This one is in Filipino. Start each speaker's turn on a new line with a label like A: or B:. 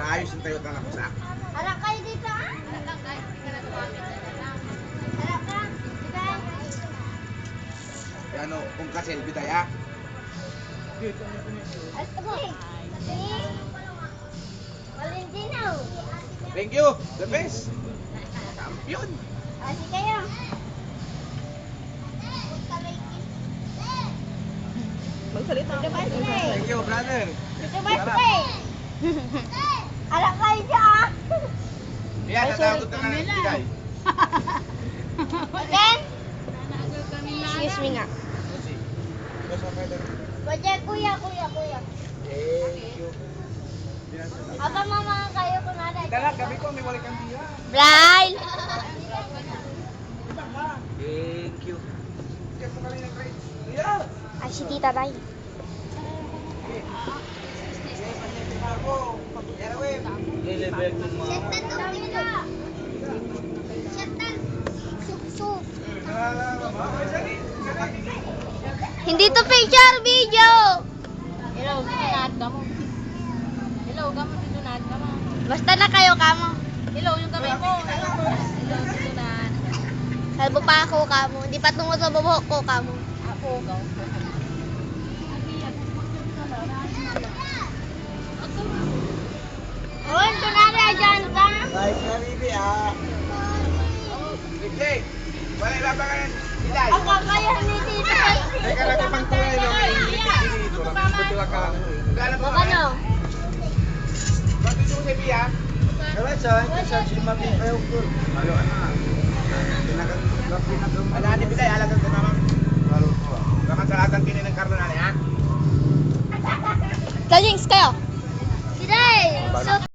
A: Ayos yung tayo na sa.
B: Harap kayo dito ah. Harap ka. Bitay.
A: Ano, kung kasi, bitay ah.
B: Okay. Valentino.
A: Thank you, the best. Champion.
B: Asi kayo.
C: Magsalita ka ba?
A: Thank you, brother.
B: Ito ba ito? Harap kayo dyan ah.
A: Yan, natakot na lang. Bitay.
B: Again? Excuse me nga. Baja kuya.
A: Thank you.
B: Apa mama kayo kunada?
A: Dala, gabi ko, may wala kang biya.
B: Blyle.
A: Thank you. Kaya mo kami ng grade. Yeah.
B: Ay, si tita tayo. Hindi to picture video.
C: Hello, tunad ka mo. Hello, gamo dito tunad ka mo.
B: Basta na kayo kamo.
C: Hello, yung kamay mo. Hello, tunad.
B: Salbo pa ako kamo. Hindi pa tungo sa bubuhok ko kamo.
C: Ako, gaw.
B: Oh, tunada dyan ka.
A: Nice na, Bibi, ah. Bibi, wala ibaba ka yan. Bitay.
B: Ang kakayahan ni tita.
A: Teka, nagpapangtuloy na may dito lang. Buti wag ka. Gala mo.
B: Ano?
A: Bakit gusto mo sa Bibi, ah? Kaya sa Jimabi kayo ko. Malo, ano ah. Ano, ni Bitay, alagang ko naman. Malo ko ah. Kaman sa latang kinin ng kardo na, ha?
B: Kajings kayo. Siday. So